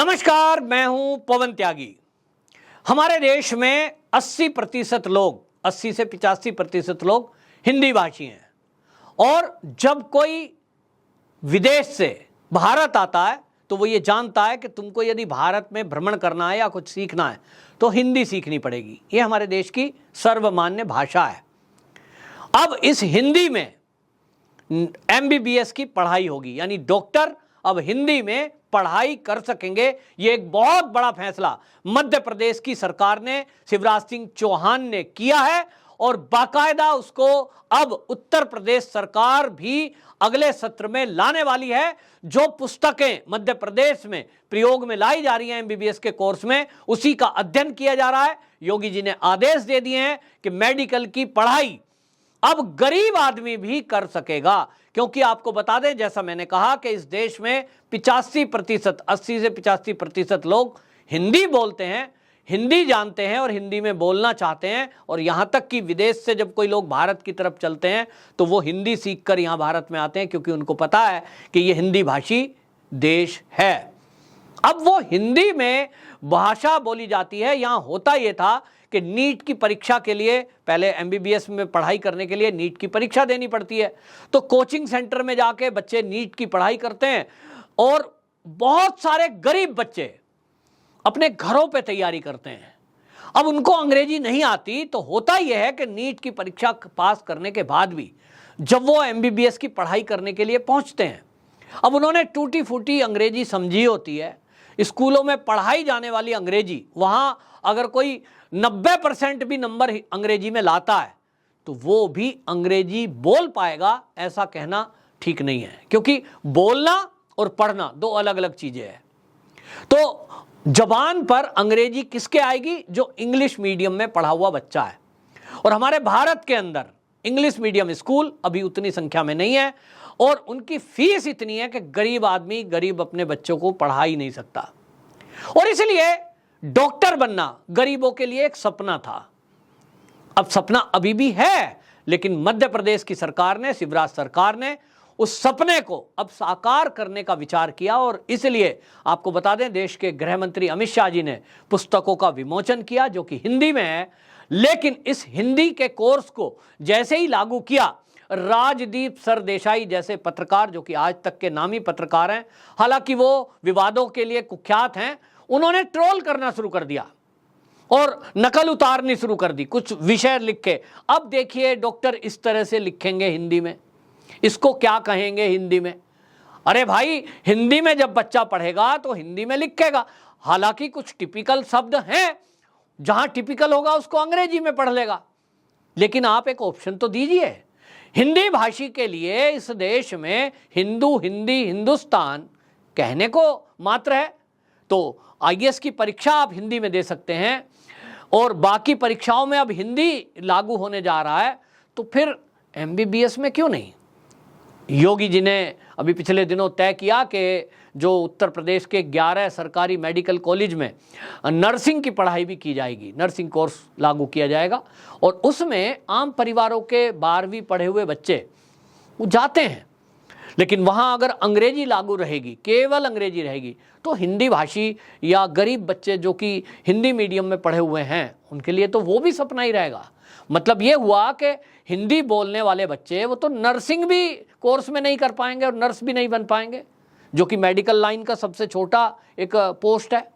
नमस्कार, मैं हूं पवन त्यागी। हमारे देश में 80% लोग, 80 से 85% लोग हिंदी भाषी हैं। और जब कोई विदेश से भारत आता है तो वो ये जानता है कि तुमको यदि भारत में भ्रमण करना है या कुछ सीखना है तो हिंदी सीखनी पड़ेगी। ये हमारे देश की सर्वमान्य भाषा है। अब इस हिंदी में MBBS की पढ़ाई होगी, यानी डॉक्टर अब हिंदी में पढ़ाई कर सकेंगे। ये एक बहुत बड़ा फैसला मध्य प्रदेश की सरकार ने, शिवराज सिंह चौहान ने किया है और बाकायदा उसको अब उत्तर प्रदेश सरकार भी अगले सत्र में लाने वाली है। जो पुस्तकें मध्य प्रदेश में प्रयोग में लाई जा रही हैं MBBS के कोर्स में, उसी का अध्ययन किया जा रहा है। योगी जी ने आदेश दे दिए हैं कि मेडिकल की पढ़ाई अब गरीब आदमी भी कर सकेगा, क्योंकि आपको बता दें, जैसा मैंने कहा कि इस देश में 85%, 80 से 85% लोग हिंदी बोलते हैं, हिंदी जानते हैं और हिंदी में बोलना चाहते हैं। और यहाँ तक कि विदेश से जब कोई लोग भारत की तरफ चलते हैं तो वो हिंदी सीखकर यहाँ भारत में आते हैं, क्योंकि उनको पता है कि ये हिंदी भाषी देश है। अब वो हिंदी में भाषा बोली जाती है। यहाँ होता ये था कि नीट की परीक्षा के लिए, पहले MBBS में पढ़ाई करने के लिए नीट की परीक्षा देनी पड़ती है, तो कोचिंग सेंटर में जाके बच्चे नीट की पढ़ाई करते हैं और बहुत सारे गरीब बच्चे अपने घरों पे तैयारी करते हैं। अब उनको अंग्रेजी नहीं आती, तो होता यह है कि नीट की परीक्षा पास करने के बाद भी जब वो MBBS की पढ़ाई करने के लिए पहुंचते हैं, अब उन्होंने टूटी फूटी अंग्रेजी समझी होती है। स्कूलों में पढ़ाई जाने वाली अंग्रेजी, वहां अगर कोई 90% भी नंबर अंग्रेजी में लाता है तो वो भी अंग्रेजी बोल पाएगा, ऐसा कहना ठीक नहीं है, क्योंकि बोलना और पढ़ना दो अलग अलग चीजें हैं। तो जबान पर अंग्रेजी किसके आएगी? जो इंग्लिश मीडियम में पढ़ा हुआ बच्चा है। और हमारे भारत के अंदर इंग्लिश मीडियम स्कूल अभी उतनी संख्या में नहीं है और उनकी फीस इतनी है कि गरीब आदमी, गरीब अपने बच्चों को पढ़ा ही नहीं सकता। और इसलिए डॉक्टर बनना गरीबों के लिए एक सपना था। अब सपना अभी भी है, लेकिन मध्य प्रदेश की सरकार ने, शिवराज सरकार ने उस सपने को अब साकार करने का विचार किया। और इसलिए आपको बता दें, देश के गृह मंत्री अमित शाह जी ने पुस्तकों का विमोचन किया जो कि हिंदी में है। लेकिन इस हिंदी के कोर्स को जैसे ही लागू किया, राजदीप सरदेसाई जैसे पत्रकार, जो कि आज तक के नामी पत्रकार हैं, हालांकि वो विवादों के लिए कुख्यात हैं, उन्होंने ट्रोल करना शुरू कर दिया और नकल उतारनी शुरू कर दी, कुछ विषय लिख के। अब देखिए, डॉक्टर इस तरह से लिखेंगे हिंदी में, इसको क्या कहेंगे हिंदी में? अरे भाई, हिंदी में जब बच्चा पढ़ेगा तो हिंदी में लिखेगा। हालांकि कुछ टिपिकल शब्द हैं, जहां टिपिकल होगा उसको अंग्रेजी में पढ़ लेगा, लेकिन आप एक ऑप्शन तो दीजिए। हिंदी भाषी के लिए इस देश में हिंदू, हिंदी, हिंदुस्तान कहने को मात्र है। तो IAS की परीक्षा आप हिंदी में दे सकते हैं और बाकी परीक्षाओं में अब हिंदी लागू होने जा रहा है, तो फिर MBBS में क्यों नहीं? योगी जी ने अभी पिछले दिनों तय किया कि जो उत्तर प्रदेश के 11 सरकारी मेडिकल कॉलेज में नर्सिंग की पढ़ाई भी की जाएगी, नर्सिंग कोर्स लागू किया जाएगा और उसमें आम परिवारों के 12वीं पढ़े हुए बच्चे वो जाते हैं। लेकिन वहाँ अगर अंग्रेजी लागू रहेगी, केवल अंग्रेजी रहेगी, तो हिंदी भाषी या गरीब बच्चे जो कि हिंदी मीडियम में पढ़े हुए हैं, उनके लिए तो वो भी सपना ही रहेगा। मतलब ये हुआ कि हिंदी बोलने वाले बच्चे वो तो नर्सिंग भी कोर्स में नहीं कर पाएंगे और नर्स भी नहीं बन पाएंगे, जो कि मेडिकल लाइन का सबसे छोटा एक पोस्ट है।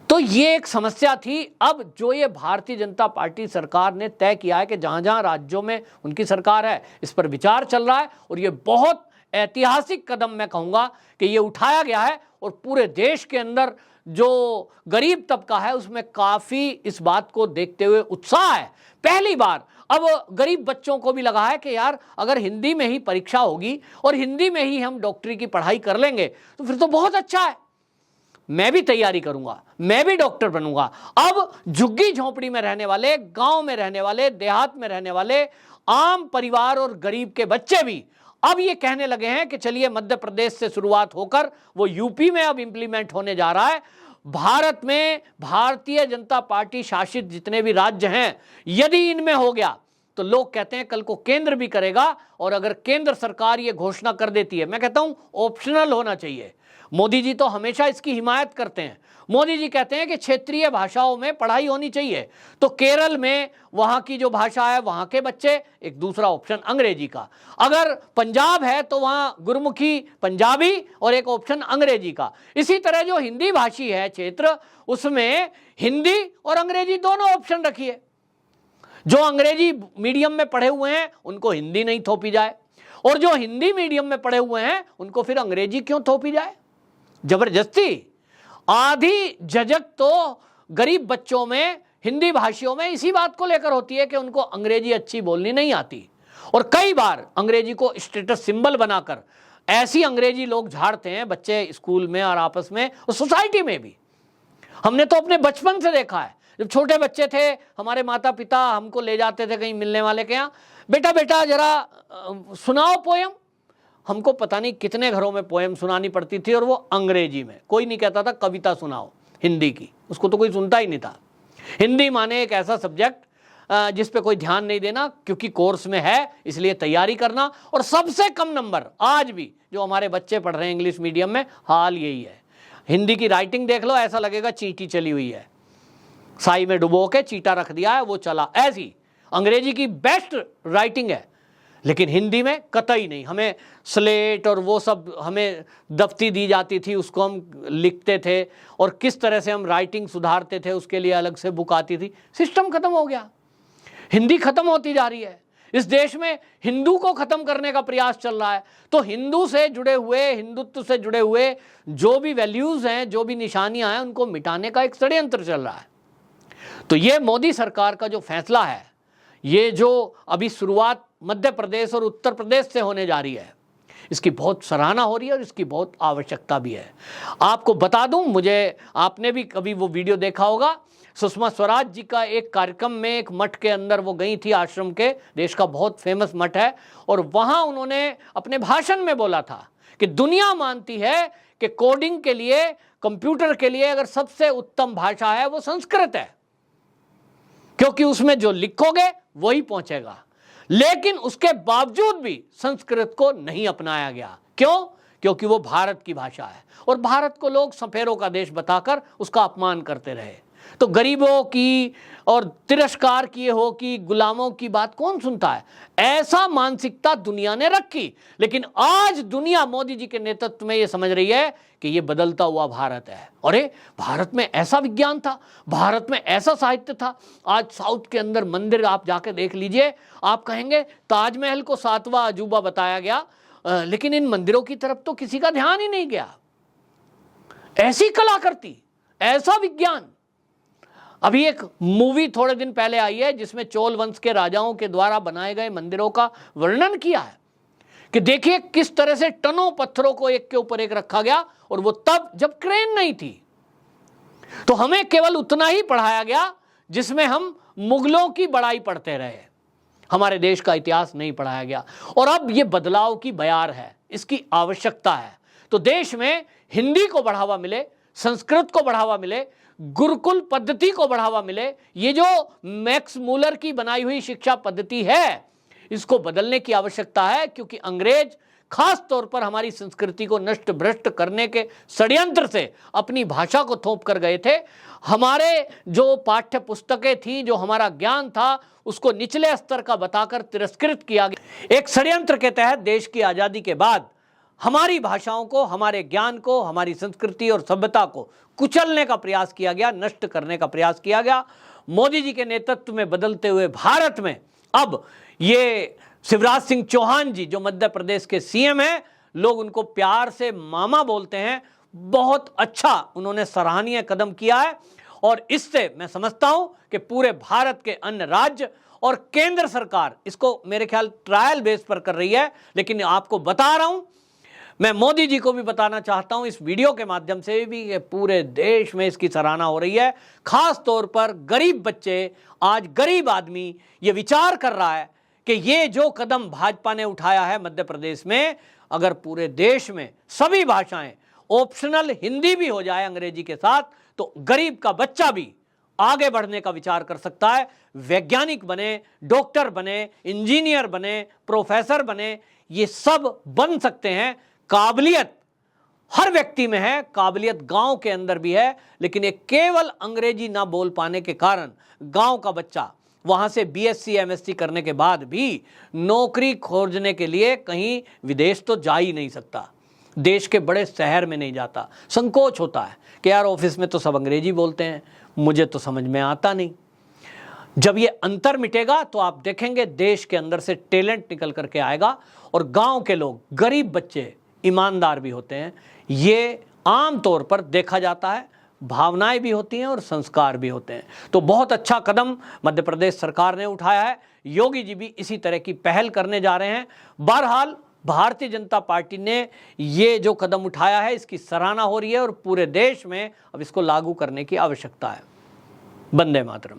तो ये एक समस्या थी। अब जो ये भारतीय जनता पार्टी सरकार ने तय किया है कि जहां जहां राज्यों में उनकी सरकार है, इस पर विचार चल रहा है और ये बहुत ऐतिहासिक कदम मैं कहूंगा कि ये उठाया गया है और पूरे देश के अंदर जो गरीब तबका है उसमें काफी इस बात को देखते हुए उत्साह है। पहली बार अब गरीब बच्चों को भी लगा है कि यार, अगर हिंदी में ही परीक्षा होगी और हिंदी में ही हम डॉक्टरी की पढ़ाई कर लेंगे तो फिर तो बहुत अच्छा है, मैं भी तैयारी करूंगा, मैं भी डॉक्टर बनूंगा। अब झुग्गी झोंपड़ी में रहने वाले, गांव में रहने वाले, देहात में रहने वाले आम परिवार और गरीब के बच्चे भी अब ये कहने लगे हैं कि चलिए, मध्य प्रदेश से शुरुआत होकर वो यूपी में अब इंप्लीमेंट होने जा रहा है। भारत में भारतीय जनता पार्टी शासित जितने भी राज्य हैं, यदि इनमें हो गया तो लोग कहते हैं कल को केंद्र भी करेगा। और अगर केंद्र सरकार ये घोषणा कर देती है, मैं कहता हूं ऑप्शनल होना चाहिए, मोदी जी तो हमेशा इसकी हिमायत करते हैं। मोदी जी कहते हैं कि क्षेत्रीय भाषाओं में पढ़ाई होनी चाहिए। तो केरल में वहां की जो भाषा है वहां के बच्चे, एक दूसरा ऑप्शन अंग्रेजी का। अगर पंजाब है तो वहां गुरमुखी पंजाबी और एक ऑप्शन अंग्रेजी का। इसी तरह जो हिंदी भाषी है क्षेत्र, उसमें हिंदी और अंग्रेजी दोनों ऑप्शन रखिए। जो अंग्रेजी मीडियम में पढ़े हुए हैं उनको हिंदी नहीं थोपी जाए, और जो हिंदी मीडियम में पढ़े हुए हैं उनको फिर अंग्रेजी क्यों थोपी जाए? जबरदस्ती। आधी झजक तो गरीब बच्चों में, हिंदी भाषियों में इसी बात को लेकर होती है कि उनको अंग्रेजी अच्छी बोलनी नहीं आती, और कई बार अंग्रेजी को स्टेटस सिंबल बनाकर ऐसी अंग्रेजी लोग झाड़ते हैं बच्चे स्कूल में और आपस में और सोसाइटी में भी। हमने तो अपने बचपन से देखा है, जब छोटे बच्चे थे हमारे माता पिता हमको ले जाते थे कहीं मिलने वाले के यहाँ, बेटा बेटा जरा सुनाओ पोयम। हमको पता नहीं कितने घरों में पोयम सुनानी पड़ती थी, और वो अंग्रेजी में। कोई नहीं कहता था कविता सुनाओ हिंदी की, उसको तो कोई सुनता ही नहीं था। हिंदी माने एक ऐसा सब्जेक्ट जिस पे कोई ध्यान नहीं देना, क्योंकि कोर्स में है इसलिए तैयारी करना, और सबसे कम नंबर आज भी जो हमारे बच्चे पढ़ रहे हैं इंग्लिश मीडियम में, हाल यही है। हिंदी की राइटिंग देख लो, ऐसा लगेगा चींटी चली हुई है, साई में डुबो के चीटा रख दिया है वो चला। ऐसी अंग्रेजी की बेस्ट राइटिंग है, लेकिन हिंदी में कतई नहीं। हमें स्लेट और वो सब हमें दफ्ती दी जाती थी, उसको हम लिखते थे, और किस तरह से हम राइटिंग सुधारते थे उसके लिए अलग से बुक आती थी। सिस्टम खत्म हो गया, हिंदी खत्म होती जा रही है। इस देश में हिंदू को खत्म करने का प्रयास चल रहा है। तो हिंदू से जुड़े हुए, हिंदुत्व से जुड़े हुए जो भी वैल्यूज हैं, जो भी निशानियां हैं, उनको मिटाने का एक षड्यंत्र चल रहा है। तो ये मोदी सरकार का जो फैसला है, ये जो अभी शुरुआत मध्य प्रदेश और उत्तर प्रदेश से होने जा रही है, इसकी बहुत सराहना हो रही है और इसकी बहुत आवश्यकता भी है। आपको बता दूं, मुझे, आपने भी कभी वो वीडियो देखा होगा, सुषमा स्वराज जी का एक कार्यक्रम में एक मठ के अंदर वो गई थी, आश्रम के, देश का बहुत फेमस मठ है, और वहां उन्होंने अपने भाषण में बोला था कि दुनिया मानती है कि कोडिंग के लिए, कंप्यूटर के लिए अगर सबसे उत्तम भाषा है वो संस्कृत है, क्योंकि उसमें जो लिखोगे वही पहुंचेगा। लेकिन उसके बावजूद भी संस्कृत को नहीं अपनाया गया। क्यों? क्योंकि वो भारत की भाषा है, और भारत को लोग सफेरों का देश बताकर उसका अपमान करते रहे। तो गरीबों की और तिरस्कार किए हो कि गुलामों की बात कौन सुनता है? ऐसा मानसिकता दुनिया ने रखी। लेकिन आज दुनिया मोदी जी के नेतृत्व में ये समझ रही है कि ये बदलता हुआ भारत है। अरे भारत में ऐसा विज्ञान था, भारत में ऐसा साहित्य था। आज साउथ के अंदर मंदिर आप जाके देख लीजिए, आप कहेंगे ताजमहल को 7वां अजूबा बताया गया, लेकिन इन मंदिरों की तरफ तो किसी का ध्यान ही नहीं गया। ऐसी कलाकृति, ऐसा विज्ञान। अभी एक मूवी थोड़े दिन पहले आई है जिसमें चोल वंश के राजाओं के द्वारा बनाए गए मंदिरों का वर्णन किया है कि देखिए किस तरह से टनों पत्थरों को एक के ऊपर एक रखा गया, और वो तब जब क्रेन नहीं थी। तो हमें केवल उतना ही पढ़ाया गया जिसमें हम मुगलों की बड़ाई पढ़ते रहे, हमारे देश का इतिहास नहीं पढ़ाया गया। और अब ये बदलाव की बयार है, इसकी आवश्यकता है। तो देश में हिंदी को बढ़ावा मिले, संस्कृत को बढ़ावा मिले, गुरुकुल पद्धति को बढ़ावा मिले। ये जो मैक्स मूलर की बनाई हुई शिक्षा पद्धति है, इसको बदलने की आवश्यकता है, क्योंकि अंग्रेज खास तौर पर हमारी संस्कृति को नष्ट भ्रष्ट करने के षड्यंत्र से अपनी भाषा को थोप कर गए थे। हमारे जो पाठ्य पुस्तकें थी, जो हमारा ज्ञान था, उसको निचले स्तर का बताकर तिरस्कृत किया गया। एक षड्यंत्र के तहत देश की आजादी के बाद हमारी भाषाओं को, हमारे ज्ञान को, हमारी संस्कृति और सभ्यता को कुचलने का प्रयास किया गया, नष्ट करने का प्रयास किया गया। मोदी जी के नेतृत्व में बदलते हुए भारत में अब ये शिवराज सिंह चौहान जी जो मध्य प्रदेश के सीएम हैं, लोग उनको प्यार से मामा बोलते हैं। बहुत अच्छा उन्होंने सराहनीय कदम किया है, और इससे मैं समझता हूं कि पूरे भारत के अन्य राज्य और केंद्र सरकार इसको मेरे ख्याल ट्रायल बेस पर कर रही है। लेकिन आपको बता रहा हूं, मैं मोदी जी को भी बताना चाहता हूं इस वीडियो के माध्यम से भी कि पूरे देश में इसकी सराहना हो रही है। खास तौर पर गरीब बच्चे, आज गरीब आदमी ये विचार कर रहा है कि ये जो कदम भाजपा ने उठाया है मध्य प्रदेश में, अगर पूरे देश में सभी भाषाएं ऑप्शनल हिंदी भी हो जाए अंग्रेजी के साथ, तो गरीब का बच्चा भी आगे बढ़ने का विचार कर सकता है, वैज्ञानिक बने, डॉक्टर बने, इंजीनियर बने, प्रोफेसर बने, ये सब बन सकते हैं। काबिलियत हर व्यक्ति में है, काबिलियत गांव के अंदर भी है, लेकिन एक केवल अंग्रेजी ना बोल पाने के कारण गांव का बच्चा वहां से बीएससी एमएससी करने के बाद भी नौकरी खोजने के लिए कहीं विदेश तो जा ही नहीं सकता, देश के बड़े शहर में नहीं जाता, संकोच होता है कि यार ऑफिस में तो सब अंग्रेजी बोलते हैं, मुझे तो समझ में आता नहीं। जब ये अंतर मिटेगा तो आप देखेंगे देश के अंदर से टैलेंट निकल करके आएगा और गांव के लोग, गरीब बच्चे ईमानदार भी होते हैं, ये आम तौर पर देखा जाता है, भावनाएं भी होती हैं और संस्कार भी होते हैं। तो बहुत अच्छा कदम मध्य प्रदेश सरकार ने उठाया है, योगी जी भी इसी तरह की पहल करने जा रहे हैं। बहरहाल भारतीय जनता पार्टी ने ये जो कदम उठाया है इसकी सराहना हो रही है और पूरे देश में अब इसको लागू करने की आवश्यकता है। वंदे मातरम।